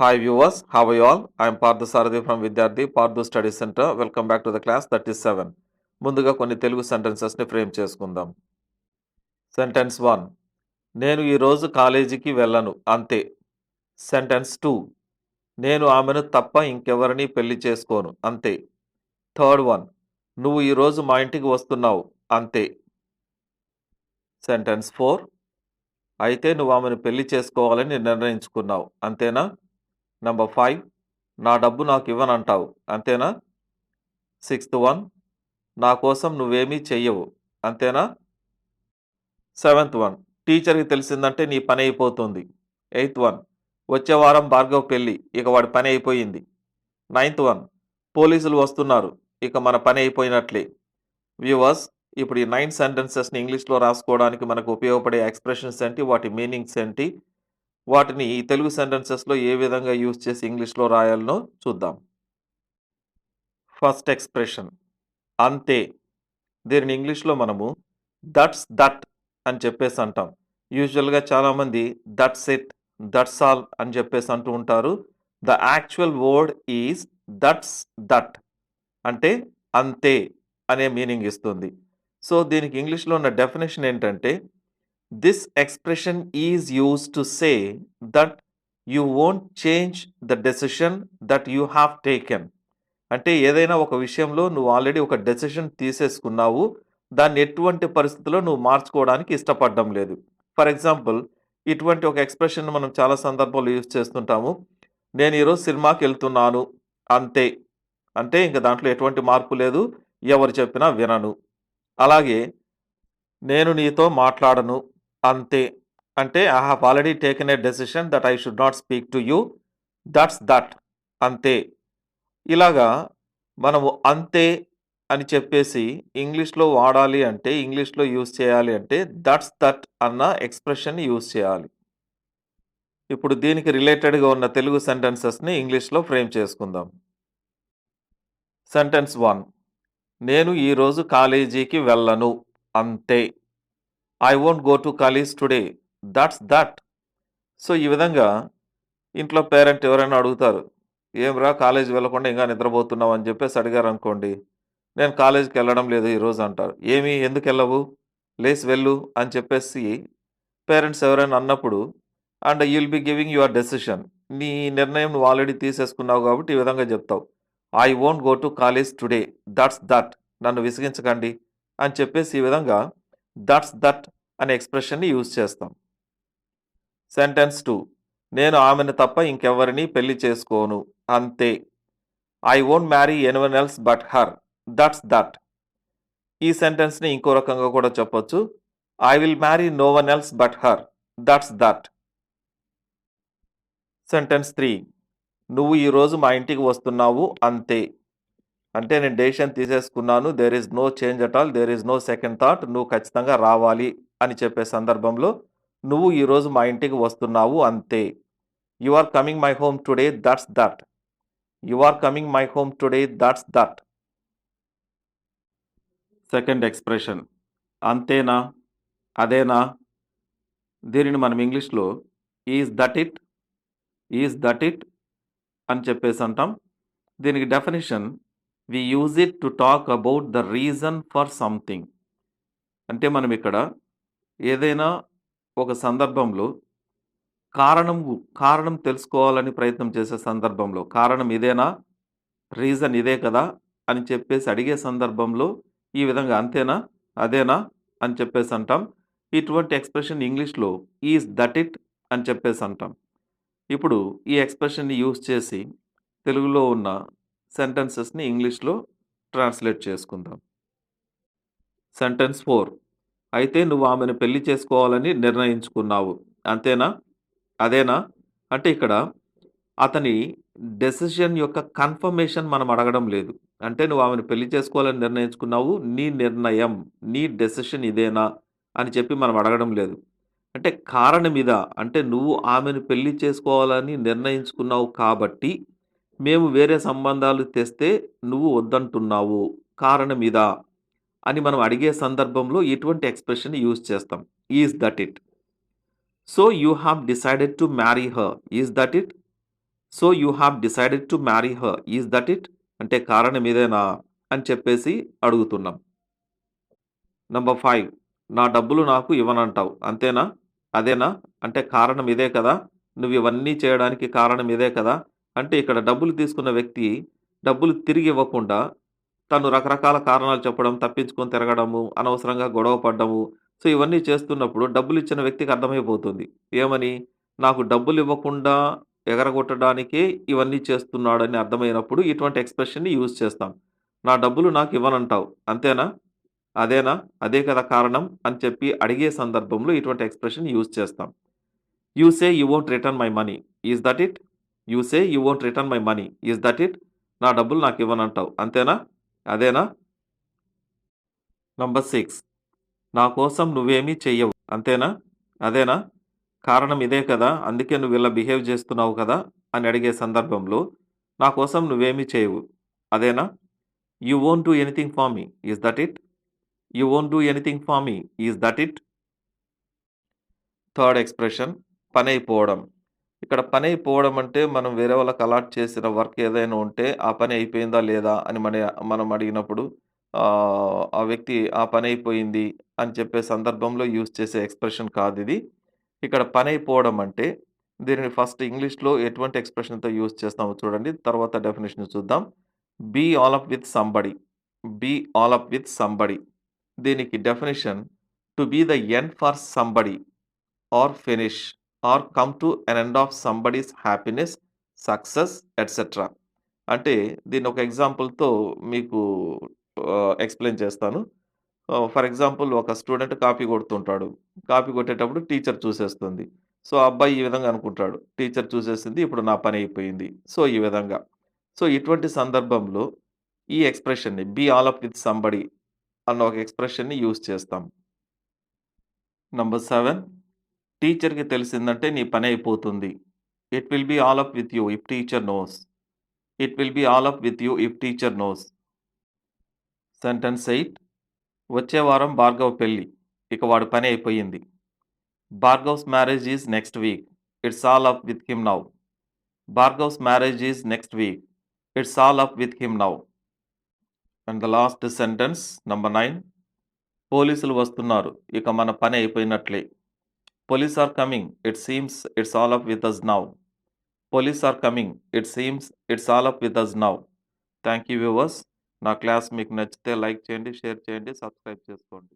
Hi viewers, how are you all? I am Partha Sarathi from Vidyarthi, Partha Study Center. Welcome back to the class 37. ముందుగా కొన్ని Telugu సెంటెన్సెస్ని frame చేసుకుందాం. Sentence 1. నేను ఈరోజు కాలేజీకి వెళ్ళను అంతే. సెంటెన్స్ 2. నేను ఆమెను తప్ప ఇంకెవరిని పెళ్లి చేసుకోను అంతే. Third one. నువ్వు ఈరోజు మా ఇంటికి వస్తున్నావు అంతే. సెంటెన్స్ 4. అయితే నువ్వు ఆమెను పెళ్లి చేసుకోవాలని నిర్ణయించుకున్నావు అంతేనా. నంబర్ 5. నా డబ్బు నాకు ఇవ్వనంటావు అంతేనా. Sixth one. నా కోసం నువ్వేమీ చెయ్యవు అంతేనా. Seventh one. టీచర్కి తెలిసిందంటే నీ పని అయిపోతుంది. Eighth one. వచ్చే వారం భార్గవ్ పెళ్ళి, ఇక వాడి పని అయిపోయింది. Ninth one. పోలీసులు వస్తున్నారు, ఇక మన పని అయిపోయినట్లే. వ్యూవర్స్, ఇప్పుడు ఈ 9 సెంటెన్సెస్ని ఇంగ్లీష్లో రాసుకోవడానికి మనకు ఉపయోగపడే ఎక్స్ప్రెషన్స్ ఏంటి, వాటి మీనింగ్స్ ఏంటి, వాటిని ఈ తెలుగు సెంటెన్సెస్లో ఏ విధంగా యూజ్ చేసి ఇంగ్లీష్లో రాయాలనో చూద్దాం. ఫస్ట్ ఎక్స్ప్రెషన్ అంతే. దీనిని ఇంగ్లీష్లో మనము దట్స్ దట్ అని చెప్పేసి అంటాం. యూజువల్గా చాలామంది దట్స్ ఇట్, దట్స్ ఆల్ అని చెప్పేసి అంటూ ఉంటారు. The actual word is that's that, అంటే అంతే అనే మీనింగ్ ఇస్తుంది. సో దీనికి ఇంగ్లీష్లో ఉన్న డెఫినేషన్ ఏంటంటే, this expression is use to say that you won't change the decision that you have taken. అంటే ఏదైనా ఒక విషయంలో నువ్వు ఆల్రెడీ ఒక డెసిషన్ తీసేసుకున్నావు, దాన్ని ఎటువంటి పరిస్థితుల్లో నువ్వు మార్చుకోవడానికి ఇష్టపడడం లేదు. ఫర్ ఎగ్జాంపుల్, ఇటువంటి ఒక ఎక్స్ప్రెషన్ మనం చాలా సందర్భాల్లో యూజ్ చేస్తుంటాము. నేను ఈరోజు సినిమాకి వెళ్తున్నాను అంతే. అంటే ఇంక దాంట్లో ఎటువంటి మార్పు లేదు, ఎవరు చెప్పినా వినను. అలాగే నేను నీతో మాట్లాడను అంతే. అంటే I have already taken a decision that I should not speak to you, that's that, అంతే. ఇలాగా మనము అంతే అని చెప్పేసి ఇంగ్లీష్లో వాడాలి అంటే, ఇంగ్లీష్లో యూజ్ చేయాలి అంటే దట్స్ దట్ అన్న ఎక్స్ప్రెషన్ యూజ్ చేయాలి. ఇప్పుడు దీనికి రిలేటెడ్గా ఉన్న తెలుగు సెంటెన్సెస్ని ఇంగ్లీష్లో ఫ్రేమ్ చేసుకుందాం. సెంటెన్స్ 1. నేను ఈరోజు కాలేజీకి వెళ్ళను అంతే. I won't go to college today, that's that. So ఈ విధంగా ఇంట్లో పేరెంట్ ఎవరైనా అడుగుతారు, ఏమ్రా కాలేజీ వెళ్ళకుండా ఇంకా నిద్రపోతున్నావు అని చెప్పేసి అడిగారు అనుకోండి, నేను కాలేజీకి వెళ్ళడం లేదు ఈరోజు అంటారు. ఏమి, ఎందుకు వెళ్ళవు, లేచి వెళ్ళు అని చెప్పేసి పేరెంట్స్ ఎవరైనా అన్నప్పుడు, and you will be giving your decision, నీ నిర్ణయం నువ్వు ఆల్రెడీ తీసేసుకున్నావు కాబట్టి ఈ విధంగా చెప్తావు. I won't go to college today, that's that, నన్ను విసిగించకండి అని చెప్పేసి ఈ విధంగా దట్స్ దట్ అనే ఎక్స్ప్రెషన్ని యూజ్ చేస్తాం. సెంటెన్స్ 2. నేను ఆమెను తప్ప ఇంకెవరిని పెళ్లి చేసుకోను అంతే. I won't marry anyone else but her, that's that. ఈ సెంటెన్స్ని ఇంకో రకంగా కూడా చెప్పొచ్చు. I will marry no one else but her, that's that. Sentence 3. నువ్వు ఈరోజు మా ఇంటికి వస్తున్నావు అంతే. అంటే నేను డెసిషన్ తీసేసుకున్నాను, there is no change at all, there is no second thought, నువ్వు ఖచ్చితంగా రావాలి అని చెప్పే సందర్భంలో నువ్వు ఈరోజు మా ఇంటికి వస్తున్నావు అంతే. You are coming my home today, that's that. You are coming my home today, that's that. Second expression అంతేనా, అదేనా. దీనిని మనం ఇంగ్లీష్లో is that it, is that it అని చెప్పేసి అంటాం. దీనికి definition, we use it to talk about the reason for something. అంటే మనం ఇక్కడ ఏదైనా ఒక సందర్భంలో కారణం తెలుసుకోవాలని ప్రయత్నం చేసే సందర్భంలో, కారణం ఇదేనా, రీజన్ ఇదే కదా అని చెప్పేసి అడిగే సందర్భంలో ఈ విధంగా అంతేనా, అదేనా అని చెప్పేసి అంటాం. ఇటువంటి ఎక్స్ప్రెషన్ ఇంగ్లీష్లో ఈజ్ దట్ ఇట్ అని చెప్పేసి అంటాం. ఇప్పుడు ఈ ఎక్స్ప్రెషన్ని యూజ్ చేసి తెలుగులో ఉన్న సెంటెన్సెస్ని ఇంగ్లీష్లో ట్రాన్స్లేట్ చేసుకుందాం. సెంటెన్స్ 4. అయితే నువ్వు ఆమెను పెళ్లి చేసుకోవాలని నిర్ణయించుకున్నావు అంతేనా, అదేనా. అంటే ఇక్కడ అతని డెసిషన్ యొక్క కన్ఫర్మేషన్ మనం అడగడం లేదు. అంటే నువ్వు ఆమెను పెళ్లి చేసుకోవాలని నిర్ణయించుకున్నావు, నీ నిర్ణయం, నీ డెసిషన్ ఇదేనా అని చెప్పి మనం అడగడం లేదు. అంటే కారణం ఇదా, అంటే నువ్వు ఆమెను పెళ్లి చేసుకోవాలని నిర్ణయించుకున్నావు కాబట్టి మేము వేరే సంబంధాలు తెస్తే నువ్వు వద్దంటున్నావు, కారణం ఇదా అని మనం అడిగే సందర్భంలో ఇటువంటి ఎక్స్ప్రెషన్ యూజ్ చేస్తాం. Is that it. So you have decided to marry her, is that it. So you have decided to marry her. Is that it? అంటే కారణం ఇదేనా? అని చెప్పేసి అడుగుతున్నాం. నంబర్ 5 నా డబ్బులు నాకు ఇవ్వనంటావు. అంతేనా? అదేనా? అంటే కారణం ఇదే కదా! నువ్వివన్నీ చేయడానికి కారణం ఇదే కదా! అంటే ఇక్కడ డబ్బులు తీసుకున్న వ్యక్తి డబ్బులు తిరిగి ఇవ్వకుండా తను రకరకాల కారణాలు చెప్పడం, తప్పించుకొని తిరగడము, అనవసరంగా గొడవ పడ్డము. సో, ఇవన్నీ చేస్తున్నప్పుడు డబ్బులిచ్చిన వ్యక్తికి అర్థమైపోతుంది. ఏమని? నాకు డబ్బులివ్వకుండా ఎగరగొట్టడానికే ఇవన్నీ చేస్తున్నాడని అర్థమైనప్పుడు ఇటువంటి ఎక్స్‌ప్రెషన్‌ని యూజ్ చేస్తాం. నా డబ్బులు నాకివ్వనంటావు. అంతేనా? అదేనా? అదే కదా కారణం అని చెప్పి అడిగే సందర్భంలో ఇటువంటి ఎక్స్‌ప్రెషన్ యూజ్ చేస్తాం. You say you won't return my money. Is that it? You say you won't return my money. Is that it? నా డబ్బులు నాకివ్వనంటావు. అంతేనా? అదేనా? నంబర్ 6 నా కోసం నువ్వేమీ చెయ్యవు. అంతేనా? అదేనా? కారణం ఇదే కదా! అందుకే నువ్విలా బిహేవ్ చేస్తున్నావు కదా! అని అడిగే సందర్భంలో నా కోసం నువ్వేమీ చేయవు. అదేనా? You won't do anything for me. Is that it? You won't do anything for me. Is that it? Third expression పనైపోవడం. ఇక్కడ పనైపోవడం అంటే మనం వేరే వాళ్ళకి అలాట్ చేసిన వర్క్ ఏదైనా ఉంటే, ఆ పని అయిపోయిందా లేదా అని మనం అడిగినప్పుడు ఆ వ్యక్తి ఆ పనైపోయింది అని చెప్పే సందర్భంలో యూజ్ చేసే ఎక్స్‌ప్రెషన్ కాదిది. ఇక్కడ పనైపోవడం అంటే దీనిని ఫస్ట్ ఇంగ్లీష్‌లో ఎటువంటి ఎక్స్‌ప్రెషన్‌తో యూజ్ చేస్తామో చూడండి. తర్వాత డెఫినిషన్ చూద్దాం. Be all up with somebody. Be all up with somebody. దీనికి definition to be the end for somebody. Or finish or come to an end of somebody's happiness, success etcetera. అంటే దీన్ని ఒక ఎగ్జాంపుల్‌తో మీకు ఎక్స్‌ప్లెయిన్ చేస్తాను. For example ఒక student copy కొడుతుంటాడు. Copy కొట్టేటప్పుడు టీచర్ చూసేస్తుంది. సో, ఆ అబ్బాయి ఈ విధంగా అనుకుంటాడు. టీచర్ చూసేసింది. ఇప్పుడు నా పని అయిపోయింది. సో, ఈ విధంగా. సో, ఇటువంటి సందర్భంలో ఈ ఎక్స్‌ప్రెషన్‌ని be all up with somebody అన్న ఒక ఎక్స్‌ప్రెషన్‌ని యూజ్ చేస్తాం. నంబర్ 7 టీచర్‌కి తెలిసిందంటే నీ పనయిపోతుంది. It will be all up with you if teacher knows. It will be all up with you if teacher knows. Sentence 8 వచ్చే వారం భార్గవ్ పెళ్లి. ఇక వాడి పని అయిపోయింది. Bhargav's marriage is next week. It's all up with him now. Bhargav's marriage is next week. It's all up with him now. And the last sentence number 9 పోలీసులు వస్తున్నారు. ఇక మన పని అయిపోయినట్లే. Police are coming. It seems it's all up with us now. Police are coming. It seems it's all up with us now. Thank you viewers. నా class మీకు నచ్చితే like చేయండి, షేర్ చేయండి, సబ్స్క్రైబ్ చేసుకోండి.